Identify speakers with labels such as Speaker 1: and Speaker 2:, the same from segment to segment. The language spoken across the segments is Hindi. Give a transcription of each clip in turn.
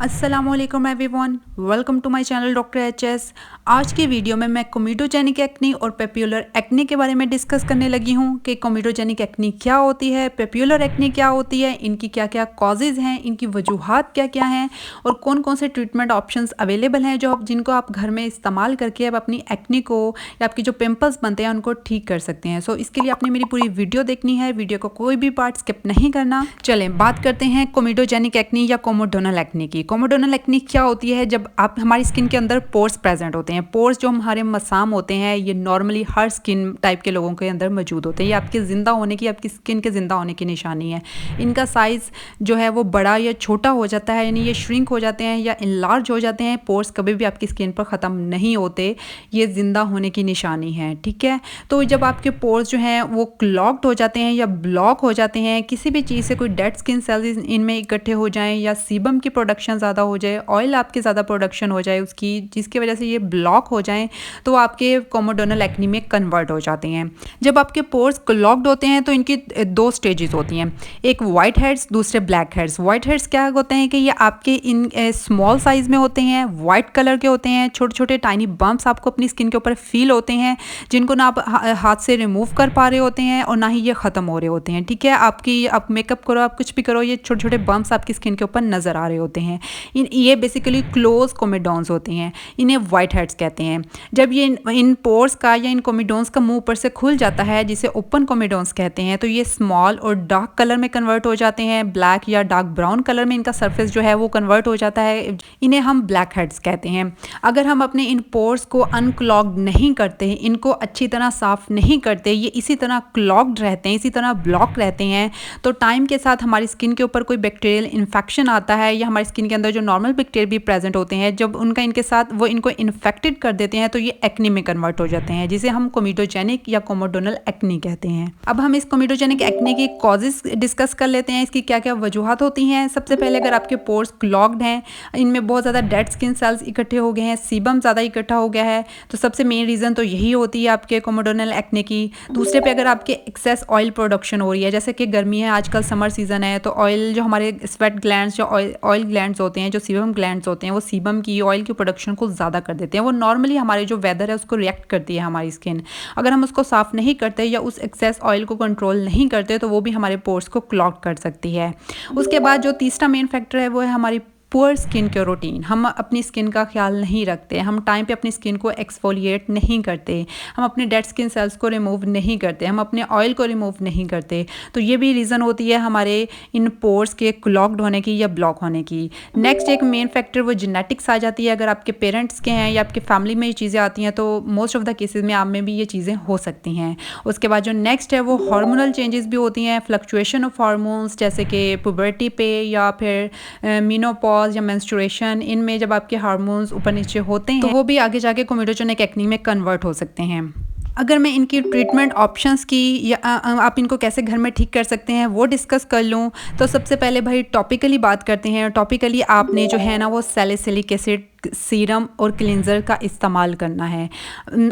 Speaker 1: अस्सलामुअलैकुम everyone, welcome to my channel doctor H S. आज की वीडियो में मैं कोमिडोजेनिक एक्ने और पेप्यूलर एक्ने के बारे में डिस्कस करने लगी हूँ कि कोमिडोजेनिक एक्ने क्या होती है, पेप्यूलर एक्ने क्या होती है, इनकी क्या क्या कॉजेज़ हैं, इनकी वजूहात क्या क्या हैं और कौन कौन से ट्रीटमेंट ऑप्शंस अवेलेबल हैं जिनको आप घर में इस्तेमाल करके अब अपनी एक्ने को या आपकी जो पिंपल्स बनते हैं उनको ठीक कर सकते हैं। सो इसके लिए आपने मेरी पूरी वीडियो देखनी है, वीडियो को कोई भी पार्ट स्किप नहीं करना। चलें बात करते हैं कोमिडोजेनिक एक्ने या कोमोडोनल एक्ने की। कोमोडोनल एक्ने क्या होती है? जब आप हमारी स्किन के अंदर पोर्स प्रेजेंट होते हैं। पोर्स जो हमारे मसाम होते हैं, ये नॉर्मली हर स्किन टाइप के लोगों के अंदर मौजूद होते हैं। ये आपके ज़िंदा होने की, आपकी स्किन के ज़िंदा होने की निशानी है। इनका साइज़ जो है वो बड़ा या छोटा हो जाता है, यानी ये श्रिंक हो जाते हैं या इनलार्ज हो जाते हैं। पोर्स कभी भी आपकी स्किन पर ख़त्म नहीं होते, ये ज़िंदा होने की निशानी है। ठीक है, तो जब आपके पोर्स जो हैं वो क्लॉग्ड हो जाते हैं या ब्लॉक हो जाते हैं, किसी भी चीज़ से कोई डेड स्किन सेल्स इनमें इकट्ठे हो जाएं या सीबम की प्रोडक्शन ज़्यादा हो जाए, ऑयल आपकी ज़्यादा प्रोडक्शन हो जाए उसकी, जिसकी वजह से ये ब्लॉक हो जाएं, तो आपके कोमोडोनल एक्ने में कन्वर्ट हो जाते हैं। जब आपके पोर्स क्लॉग्ड होते हैं तो इनकी दो स्टेजेस होती हैं, एक वाइट हेड्स, दूसरे ब्लैक हेड्स। वाइट हेड्स क्या होते हैं कि ये आपके इन स्मॉल साइज़ में होते हैं, वाइट कलर के होते हैं, छोटे छोटे टाइनी बम्प्स आपको अपनी स्किन के ऊपर फील होते हैं, जिनको ना आप हाथ से रिमूव कर पा रहे होते हैं और ना ही ये ख़त्म हो रहे होते हैं। ठीक है, आप मेकअप करो, आप कुछ भी करो, ये छोटे छोटे बम्प्स आपकी स्किन के ऊपर नज़र आ रहे होते हैं। ये बेसिकली क्लोज कोमेडोन्स होते हैं, इन्हें वाइट हेड्स कहते हैं। जब ये इन पोर्स का या इन कोमेडोन्स का मुंह ऊपर से खुल जाता है, जिसे ओपन कोमेडोन्स कहते हैं, तो ये स्मॉल और डार्क कलर में कन्वर्ट हो जाते हैं। ब्लैक या डार्क ब्राउन कलर में इनका सरफेस जो है वो कन्वर्ट हो जाता है। इन्हें हम ब्लैक हेड्स कहते हैं। अगर हम अपने इन पोर्स को अनक्लॉग्ड नहीं करते, इनको अच्छी तरह साफ़ नहीं करते, ये इसी तरह क्लॉग्ड रहते हैं, इसी तरह ब्लॉक रहते हैं, तो टाइम के साथ हमारी स्किन के ऊपर कोई बैक्टीरियल इन्फेक्शन आता है या हमारी स्किन के अंदर जो नॉर्मल बैक्टीरिया भी प्रेजेंट होते हैं, जब उनका इनके साथ वो इनको इन्फेक्टेड कर देते हैं तो ये एक्ने में कन्वर्ट हो जाते हैं, जिसे हम कोमिडोजेनिक या कोमोडोनल एक्ने कहते हैं। अब हम इस कोमिडोजेनिक एक्ने की कॉजेज डिस्कस कर लेते हैं, इसकी क्या क्या वजूहत होती हैं। सबसे पहले अगर आपके पोर्स क्लॉग्ड हैं, इनमें बहुत ज़्यादा डेड स्किन सेल्स इकट्ठे हो गए हैं, सीबम ज़्यादा इकट्ठा हो गया है, तो सबसे मेन रीज़न तो यही होती है आपके कोमोडोनल एक्ने की। दूसरे पे अगर आपके एक्सेस ऑयल प्रोडक्शन हो रही है, जैसे कि गर्मी है, आजकल समर सीज़न है, तो ऑयल जो हमारे स्वेट ग्लैंड्स जो ऑयल ग्लैंड्स होते हैं, जो सीबम ग्लैंड्स होते हैं, वो सीबम की ऑयल की प्रोडक्शन को ज़्यादा कर देते हैं। वो नॉर्मली हमारे जो वेदर है उसको रिएक्ट करती है हमारी स्किन। अगर हम उसको साफ़ नहीं करते या उस एक्सेस ऑयल को कंट्रोल नहीं करते तो वो भी हमारे पोर्स को क्लॉग कर सकती है। उसके बाद जो तीसरा मेन फैक्टर है वो है हमारी पुअर स्किन केयर रूटीन। हम अपनी स्किन का ख्याल नहीं रखते, हम टाइम पे अपनी स्किन को एक्सफोलिएट नहीं करते, हम अपने डेड स्किन सेल्स को रिमूव नहीं करते, हम अपने ऑयल को रिमूव नहीं करते, तो ये भी रीज़न होती है हमारे इन पोर्स के क्लॉग्ड होने की या ब्लॉक होने की। नेक्स्ट एक मेन फैक्टर वो जेनेटिक्स आ जाती है। अगर आपके पेरेंट्स के हैं या आपके फैमिली में ये चीज़ें आती हैं तो मोस्ट ऑफ द केसेस में आप में भी ये चीज़ें हो सकती हैं। उसके बाद जो नेक्स्ट है वो हार्मोनल चेंजेस भी होती हैं, फ्लक्चुएशन ऑफ हार्मोन्स, जैसे कि पुबर्टी पे या फिर मेनोपॉज या मेंस्ट्रुएशन, इनमें जब आपके हार्मोन्स ऊपर नीचे होते हैं तो वो भी आगे जाके कोमिडोजेनिक एक्ने में कन्वर्ट हो सकते हैं। अगर मैं इनकी ट्रीटमेंट ऑप्शंस की या आप इनको कैसे घर में ठीक कर सकते हैं वो डिस्कस कर लूँ, तो सबसे पहले भाई टॉपिकली बात करते हैं। टॉपिकली आपने जो है ना वो सैलिसिलिक एसिड सीरम और क्लिनज़र का इस्तेमाल करना है।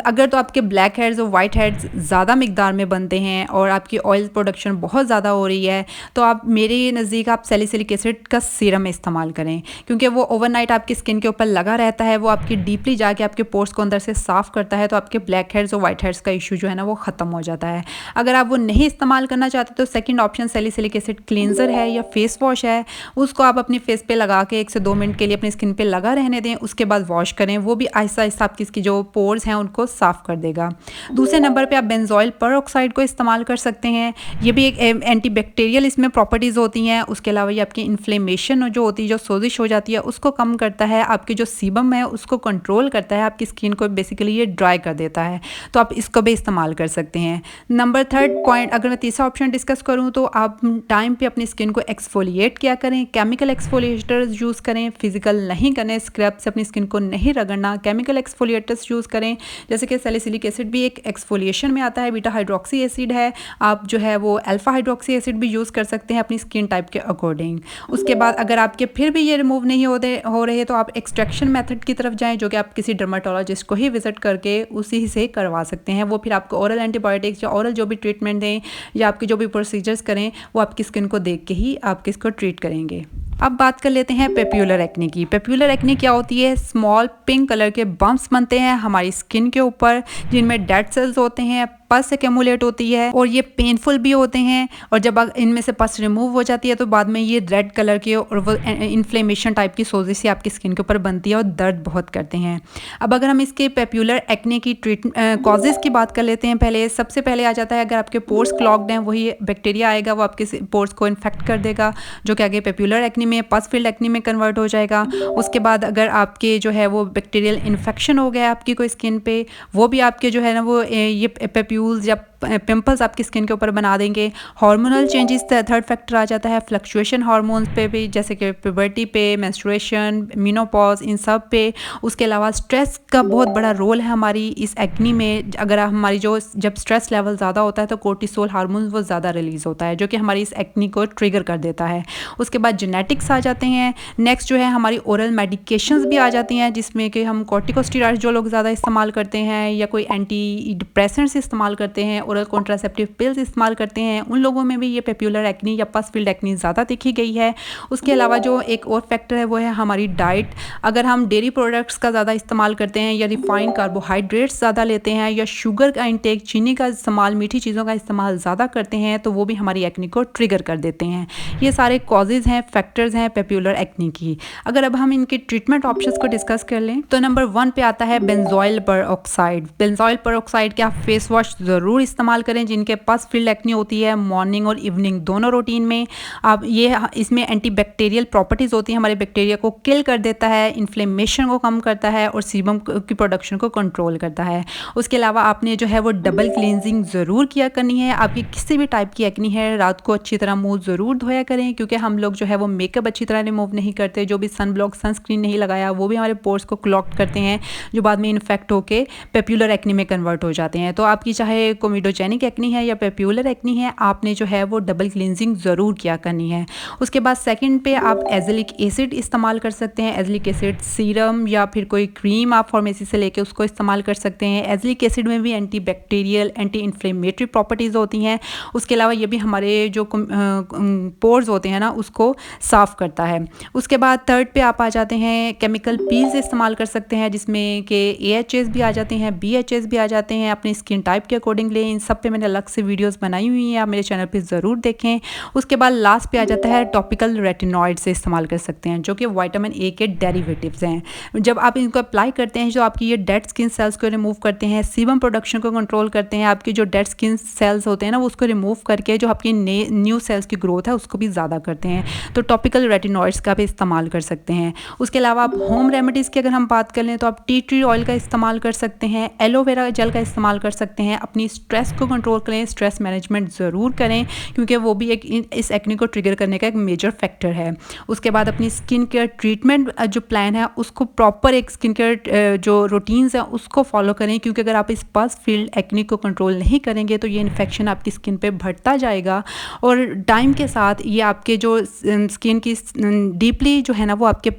Speaker 1: अगर तो आपके ब्लैक हेड्स और वाइट हेड्स ज़्यादा मिकदार में बनते हैं और आपकी ऑयल प्रोडक्शन बहुत ज़्यादा हो रही है, तो आप मेरे नज़दीक आप सैलिसिलिक एसिड का सीरम इस्तेमाल करें, क्योंकि वो ओवरनाइट आपकी स्किन के ऊपर लगा रहता है, वो आपकी डीपली जाके आपके पोर्स को अंदर से साफ़ करता है, तो आपके ब्लैक हेड्स और वाइट हेड्स का इशू जो है ना वो ख़त्म हो जाता है। अगर आप वो नहीं इस्तेमाल करना चाहते तो second option salicylic acid cleanser है या फेस वॉश है, उसको आप अपनी फेस पे लगा के 1 से 2 मिनट के लिए अपनी स्किन पे लगा रहने दें, उसके बाद वॉश करें। वो भी आहिस्ता आहिस्ता आपकी इसकी जो पोर्स हैं उनको साफ़ कर देगा। दूसरे नंबर पे आप बेंजोइल परऑक्साइड को इस्तेमाल कर सकते हैं, ये भी एक एंटीबैक्टीरियल इसमें प्रॉपर्टीज़ होती हैं। उसके अलावा ये आपकी इन्फ्लेमेशन जो होती है, जो सोजिश हो जाती है, उसको कम करता है, आपकी जो सीबम है उसको कंट्रोल करता है, आपकी स्किन को बेसिकली ये ड्राई कर देता है, तो आप इसको भी इस्तेमाल कर सकते हैं। नंबर थर्ड पॉइंट, अगर मैं तीसरा ऑप्शन डिस्कस करूँ तो आप टाइम पे अपनी स्किन को एक्सफोलिएट किया करें, केमिकल एक्सफोलिएटर्स यूज़ करें, फिजिकल नहीं करें, स्क्रब से अपनी स्किन को नहीं रगड़ना, केमिकल एक्सफोलिएटर्स यूज़ करें, जैसे कि सैलिसिलिक एसिड भी एक एक्सफोलिएशन में आता है, बीटा हाइड्रोक्सी एसिड है, आप जो है वो अल्फा हाइड्रोक्सी एसिड भी यूज़ कर सकते हैं अपनी स्किन टाइप के अकॉर्डिंग। उसके बाद अगर आपके फिर भी ये रिमूव नहीं हो रहे तो आप एक्सट्रैक्शन मेथड की तरफ जाएँ, जो कि आप किसी डर्माटोलॉजिस्ट को ही विजिट करके उसी से करवा सकते हैं। वो फिर आपको ओरल एंटीबायोटिक्स या ओरल जो भी ट्रीटमेंट दें या आपके जो भी प्रोसीजर्स करें वो आपकी स्किन को देख के ही आपके इसको ट्रीट करेंगे। अब बात कर लेते हैं पेप्यूलर एक्ने की। पेप्यूलर एक्ने क्या होती है? स्मॉल पिंक कलर के बम्प्स बनते हैं हमारी स्किन के ऊपर, जिनमें डेड सेल्स होते हैं, पस एक्यूमुलेट होती है और ये पेनफुल भी होते हैं। और जब इनमें से पस रिमूव हो जाती है तो बाद में ये रेड कलर के और वो इन्फ्लेमेशन टाइप की सोजिश से आपकी स्किन के ऊपर बनती है और दर्द बहुत करते हैं। अब अगर हम इसके पेप्यूलर एक्ने की कॉजेज़ की बात कर लेते हैं, पहले सबसे पहले आ जाता है अगर आपके पोर्स क्लॉग्ड हैं, वही बैक्टीरिया आएगा, वो आपके पोर्स को इन्फेक्ट कर देगा, जो कि आगे पेप्यूलर एक्ने में, पस फिल्ड एक्ने में कन्वर्ट हो जाएगा। उसके बाद अगर आपके जो है वो बैक्टीरियल इन्फेक्शन हो गया आपकी कोई स्किन पे, वो भी आपके जो है ना वो ये पेप्यूल्स या पिंपल्स आपकी स्किन के ऊपर बना देंगे। हार्मोनल चेंजेस थर्ड फैक्टर आ जाता है, फ्लक्चुएशन हार्मोन्स पे भी, जैसे कि प्यूबर्टी पे, मेंस्ट्रुएशन, मेनोपॉज, इन सब पे। उसके अलावा स्ट्रेस का बहुत बड़ा रोल है हमारी इस एक्नी में। अगर हमारी जो जब स्ट्रेस लेवल ज़्यादा होता है तो कोर्टिसोल हार्मोन वो ज़्यादा रिलीज़ होता है, जो कि हमारी इस एक्नी को ट्रिगर कर देता है। उसके बाद जेनेटिक्स आ जाते हैं। नेक्स्ट जो है हमारी ओरल मेडिकेशंस भी आ जाती हैं, जिसमें कि हम कॉर्टिकोस्टेरॉइड्स जो लोग ज़्यादा इस्तेमाल करते हैं या कोई एंटी डिप्रेसेंट्स इस्तेमाल करते हैं, ओरल कॉन्ट्रासेप्टिव पिल्स इस्तेमाल करते हैं, उन लोगों में भी ये पेप्यूलर एक्नी या पस फील्ड एक्नी ज़्यादा देखी गई है। उसके अलावा जो एक और फैक्टर है वो है हमारी डाइट। अगर हम डेयरी प्रोडक्ट्स का ज़्यादा इस्तेमाल करते हैं या रिफाइंड कार्बोहाइड्रेट्स ज़्यादा लेते हैं या शुगर का इंटेक, चीनी का इस्तेमाल, मीठी चीज़ों का इस्तेमाल ज़्यादा करते हैं, तो वो भी हमारी एक्नी को ट्रिगर कर देते हैं। ये सारे कॉजेज़ हैं, फैक्टर्स हैं पेप्यूलर एक्नी की। अगर अब हम इनके ट्रीटमेंट ऑप्शंस को डिस्कस कर लें तो नंबर 1 पे आता है बेंजोइल पेरोक्साइड। बेंजोइल पेरोक्साइड के आप फेस वॉश ज़रूर इस्तेमाल करें जिनके पास फील्ड एक्नी होती है, मॉर्निंग और इवनिंग दोनों रूटीन में। आप ये इसमें एंटीबैक्टीरियल प्रॉपर्टीज़ होती हैं, हमारे बैक्टीरिया को किल कर देता है, इन्फ्लेमेशन को कम करता है और सीबम की प्रोडक्शन को कंट्रोल करता है। उसके अलावा आपने जो है वो डबल क्लींजिंग ज़रूर किया करनी है। आपकी किसी भी टाइप की एक्नी है, रात को अच्छी तरह मुँह ज़रूर धोया करें, क्योंकि हम लोग जो है वो मेकअप अच्छी तरह रिमूव नहीं करते, जो भी सन ब्लॉक सनस्क्रीन नहीं लगाया वो भी हमारे पोर्स को क्लॉग करते हैं, जो बाद में इन्फेक्ट होकर पेप्यूलर एक्नी में कन्वर्ट हो जाते हैं। तो आपकी चाहे कोमिडोजेनिक एक्नी है या पेप्यूलर एक्नी है, आपने जो है वो डबल क्लींजिंग ज़रूर किया करनी है। उसके बाद सेकंड पे आप एज़िलिक एसिड इस्तेमाल कर सकते हैं। एज़िलिक एसिड सीरम या फिर कोई क्रीम आप फार्मेसी से लेके उसको इस्तेमाल कर सकते हैं। एज़िलिक एसिड में भी anti bacterial, anti inflammatory properties होती हैं। उसके अलावा ये भी हमारे जो पोर्स होते हैं ना उसको साफ़ करता है। उसके बाद थर्ड पे आप आ जाते हैं, केमिकल पील्स इस्तेमाल कर सकते हैं, जिसमें कि AHAs भी आ जाते हैं, BHAs भी आ जाते हैं, अपनी स्किन टाइप के अकॉर्डिंगली। इन सब पे मैंने अलग से वीडियोस बनाई हुई हैं, आप मेरे चैनल पे ज़रूर देखें। उसके बाद लास्ट पे आ जाता है टॉपिकल रेटिनॉइड से इस्तेमाल कर सकते हैं, जो कि विटामिन A के डेरिवेटिव्स हैं। जब आप इनको अप्लाई करते हैं, जो आपकी ये डेड स्किन सेल्स को रिमूव करते हैं, सीबम प्रोडक्शन को कंट्रोल करते हैं, आपकी जो डेड स्किन सेल्स होते हैं ना उसको रिमूव करके जो आपकी न्यू सेल्स की ग्रोथ है उसको भी ज़्यादा करते हैं। तो टॉपिकल रेटिनॉइड्स का भी इस्तेमाल कर सकते हैं। उसके अलावा आप होम रेमेडीज़ की अगर हम बात कर लें तो आप टी ट्री ऑयल का इस्तेमाल कर सकते हैं, एलोवेरा जेल का इस्तेमाल कर सकते हैं। अपनी स्ट्रेस को कंट्रोल करें, स्ट्रेस मैनेजमेंट ज़रूर करें, क्योंकि वो भी एक इस एक्ने को ट्रिगर करने का एक मेजर फैक्टर है। उसके बाद अपनी स्किन केयर ट्रीटमेंट जो प्लान है उसको प्रॉपर एक स्किन केयर जो रूटीन्स हैं उसको फॉलो करें, क्योंकि अगर आप इस पस फील्ड एक्ने को कंट्रोल नहीं करेंगे तो ये इन्फेक्शन आपकी स्किन पे बढ़ता जाएगा और टाइम के साथ ये आपके जो स्किन की डीपली जो है ना वो आपके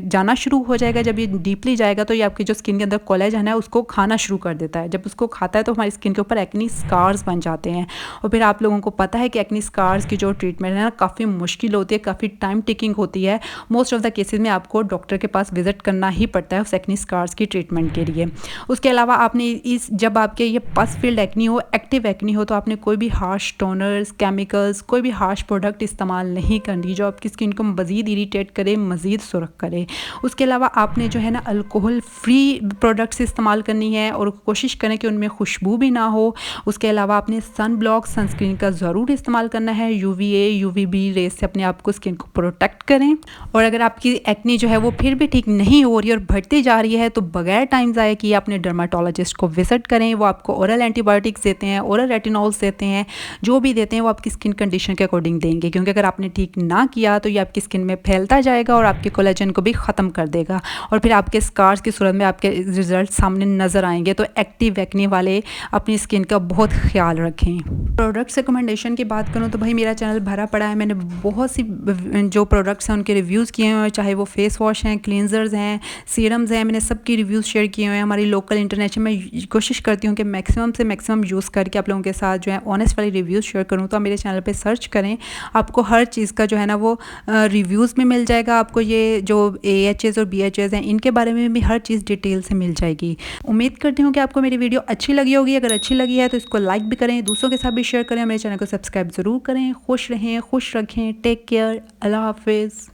Speaker 1: जाना शुरू हो जाएगा। जब ये डीपली जाएगा तो ये आपकी जो स्किन के अंदर कोलेजन है उसको खाना शुरू कर देता है। जब उसको खाता है तो हमारी स्किन के ऊपर एक्नी स्कार्स बन जाते हैं और फिर आप लोगों को पता है कि एक्नी स्कार्स की जो ट्रीटमेंट है ना काफ़ी मुश्किल होती है, काफ़ी टाइम टेकिंग होती है। मोस्ट ऑफ द केसेस में आपको डॉक्टर के पास विजिट करना ही पड़ता है उस एक्नी स्कार्स की ट्रीटमेंट के लिए। उसके अलावा आपने जब आपके ये पस फील्ड एक्नी हो, एक्टिव एक्नी हो, तो आपने कोई भी हार्श टोनर्स, केमिकल्स, कोई भी हार्श प्रोडक्ट इस्तेमाल नहीं करनी जो आपकी स्किन को मज़ीद इरीटेट करे, मज़ीद सुर्ख करे। उसके अलावा आपने जो है ना अल्कोहल फ्री प्रोडक्ट्स इस्तेमाल करनी है और कोशिश करें कि उनमें खुशबू भी ना हो। उसके अलावा आपने सन ब्लॉक सनस्क्रीन का ज़रूर इस्तेमाल करना है। UVA UVB रेस से अपने आप को स्किन को प्रोटेक्ट करें। और अगर आपकी एक्नी जो है वो फिर भी ठीक नहीं हो रही और बढ़ती जा रही है तो बगैर टाइम ज़ाया किए अपने डर्माटोलॉजिस्ट को विजिट करें। वो आपको ओरल एंटीबायोटिक्स देते हैं, ओरल रेटिनॉल्स देते हैं, जो भी देते हैं वो आपकी स्किन कंडीशन के अकॉर्डिंग देंगे, क्योंकि अगर आपने ठीक ना किया तो ये आपकी स्किन में फैलता जाएगा और आपके कोलेजन को भी ख़त्म कर देगा और फिर आपके स्कार्स की सूरत में आपके रिजल्ट सामने नज़र आएंगे। तो एक्टिव एक्नी वाले अपनी स्किन का बहुत ख्याल रखें। प्रोडक्ट्स रिकमेंडेशन की बात करूँ तो भाई मेरा चैनल भरा पड़ा है। मैंने बहुत सी जो प्रोडक्ट्स हैं उनके रिव्यूज़ किए हुए हैं, चाहे वो फेस वॉश हैं, क्लींजर्स हैं, सीरम्स हैं, मैंने सबकी रिव्यूज़ शेयर किए हुए हैं। हमारी लोकल इंटरनेशनल मैं कोशिश करती हूँ कि मैक्सिमम से मैक्सिमम यूज़ करके आप लोगों के साथ जो है ऑनेस्ट वाली रिव्यूज़ शेयर करूँ। तो आप मेरे चैनल पे सर्च करें, आपको हर चीज़ का जो है ना वो रिव्यूज़ में मिल जाएगा। आपको ये जो AHAs और BHAs हैं इनके बारे में भी हर चीज़ डिटेल से मिल जाएगी। उम्मीद करती हूँ कि आपको मेरी वीडियो अच्छी लगी होगी। अगर अच्छी लगी है तो इसको लाइक भी करें, दूसरों के साथ भी शेयर करें, मेरे चैनल को सब्सक्राइब ज़रूर करें। खुश रहें, खुश रखें, टेक केयर, अल्लाह हाफिज़।